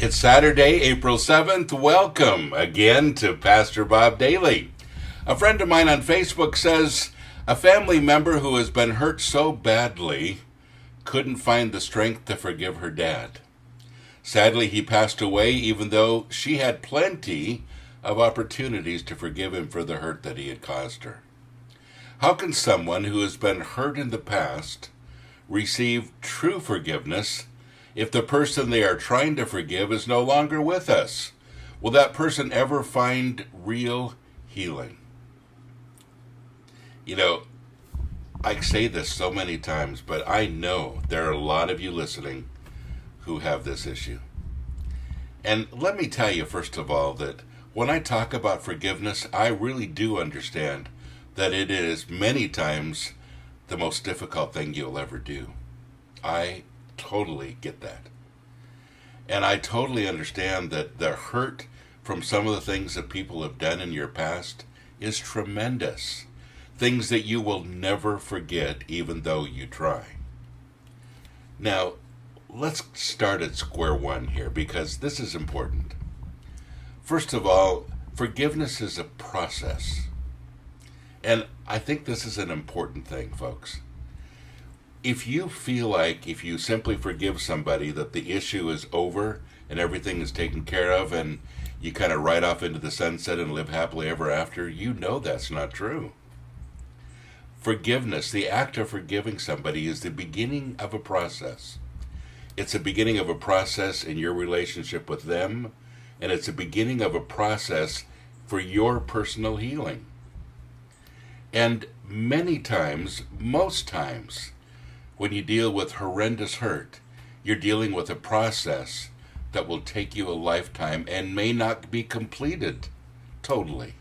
It's Saturday, April 7th. Welcome again to Pastor Bob Daly. A friend of mine on Facebook says a family member who has been hurt so badly couldn't find the strength to forgive her dad. Sadly, he passed away even though she had plenty of opportunities to forgive him for the hurt that he had caused her. How can someone who has been hurt in the past receive true forgiveness if the person they are trying to forgive is no longer with us? Will that person ever find real healing? You know, I say this so many times, but I know there are a lot of you listening who have this issue. And let me tell you, first of all, that when I talk about forgiveness, I really do understand that it is many times the most difficult thing you'll ever do. I totally get that. And I totally understand that the hurt from some of the things that people have done in your past is tremendous. Things that you will never forget even though you try. Now, let's start at square one here because this is important. First of all, forgiveness is a process. And I think this is an important thing, folks. If you feel like if you simply forgive somebody that the issue is over and everything is taken care of and you kind of ride off into the sunset and live happily ever after, you know that's not true. Forgiveness, the act of forgiving somebody, is the beginning of a process. It's a beginning of a process in your relationship with them, and it's a beginning of a process for your personal healing. And many times, most times, when you deal with horrendous hurt, you're dealing with a process that will take you a lifetime and may not be completed totally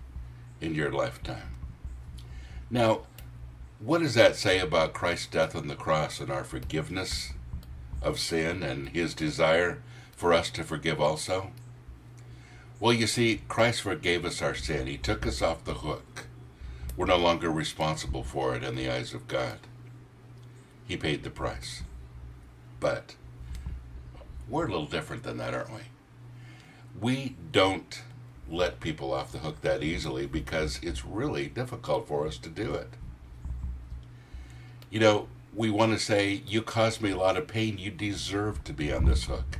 in your lifetime. Now, what does that say about Christ's death on the cross and our forgiveness of sin and his desire for us to forgive also? Well, you see, Christ forgave us our sin. He took us off the hook. We're no longer responsible for it in the eyes of God. He paid the price. But we're a little different than that, aren't we? We don't let people off the hook that easily because it's really difficult for us to do it. You know, we want to say, you caused me a lot of pain, you deserve to be on this hook.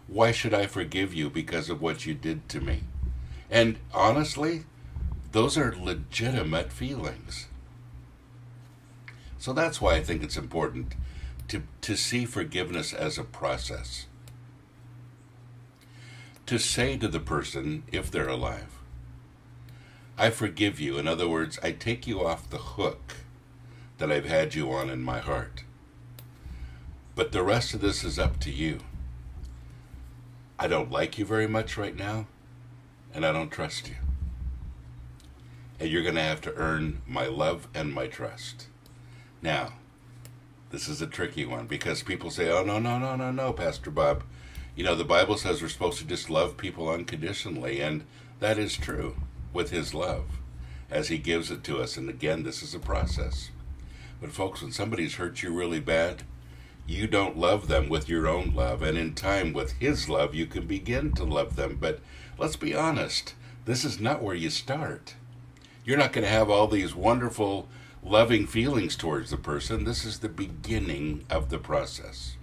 Why should I forgive you because of what you did to me? And honestly, those are legitimate feelings. So that's why I think it's important to see forgiveness as a process. To say to the person, if they're alive, I forgive you. In other words, I take you off the hook that I've had you on in my heart. But the rest of this is up to you. I don't like you very much right now, and I don't trust you. And you're going to have to earn my love and my trust. Now, this is a tricky one because people say, oh, no, Pastor Bob. You know, the Bible says we're supposed to just love people unconditionally, and that is true with his love as he gives it to us. And again, this is a process. But folks, when somebody's hurt you really bad, you don't love them with your own love. And in time, with his love, you can begin to love them. But let's be honest, this is not where you start. You're not going to have all these wonderful, loving feelings towards the person. This is the beginning of the process.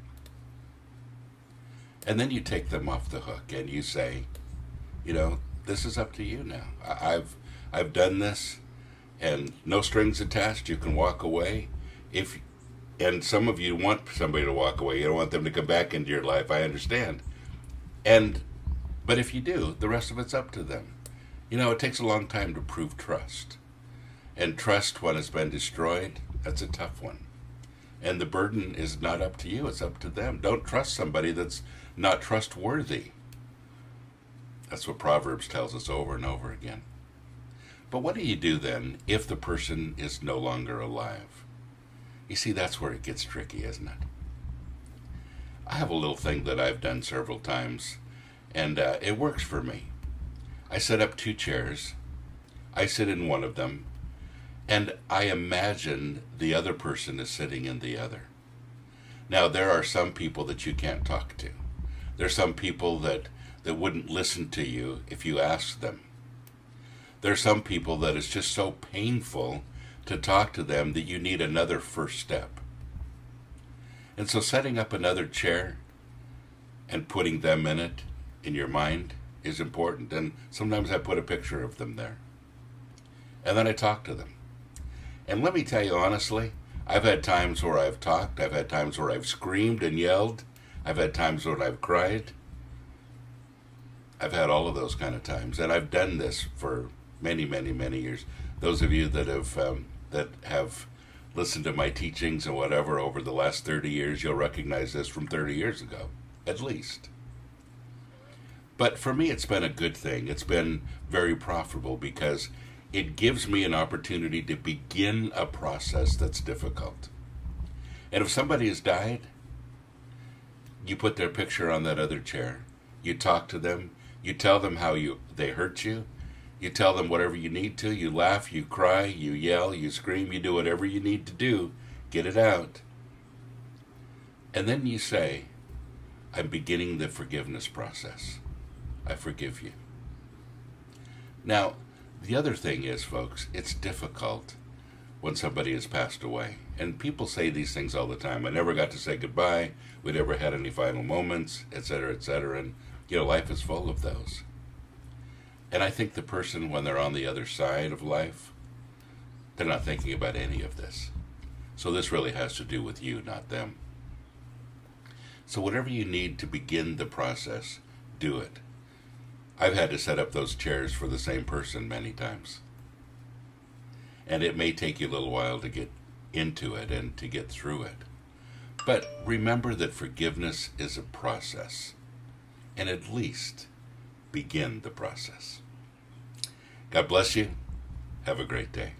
And then you take them off the hook and you say, you know, this is up to you now. I've done this. And no strings attached, you can walk away. And some of you want somebody to walk away. You don't want them to come back into your life, I understand. But if you do, the rest of it's up to them. You know, it takes a long time to prove trust. And trust, when it's been destroyed, that's a tough one. And the burden is not up to you, it's up to them. Don't trust somebody that's not trustworthy. That's what Proverbs tells us over and over again. But what do you do then if the person is no longer alive? You see, that's where it gets tricky, isn't it? I have a little thing that I've done several times, and it works for me. I set up 2 chairs. I sit in one of them, and I imagine the other person is sitting in the other. Now, there are some people that you can't talk to. There's some people that wouldn't listen to you if you asked them. There's some people that it's just so painful to talk to them that you need another first step. And so setting up another chair and putting them in it in your mind is important. And sometimes I put a picture of them there. And then I talk to them. And let me tell you honestly, I've had times where I've talked, I've had times where I've screamed and yelled, I've had times when I've cried. I've had all of those kind of times, and I've done this for many, many, many years. Those of you that have listened to my teachings and whatever over the last 30 years, you'll recognize this from 30 years ago, at least. But for me, it's been a good thing. It's been very profitable because it gives me an opportunity to begin a process that's difficult. And if somebody has died, you put their picture on that other chair. You talk to them. You tell them how they hurt you. You tell them whatever you need to. You laugh, you cry, you yell, you scream, you do whatever you need to do. Get it out. And then you say, I'm beginning the forgiveness process. I forgive you. Now, the other thing is, folks, it's difficult when somebody has passed away. And people say these things all the time. I never got to say goodbye. We never had any final moments, etc., etc. And, life is full of those. And I think the person, when they're on the other side of life, they're not thinking about any of this. So this really has to do with you, not them. So whatever you need to begin the process, do it. I've had to set up those chairs for the same person many times. And it may take you a little while to get into it and to get through it. But remember that forgiveness is a process. And at least begin the process. God bless you. Have a great day.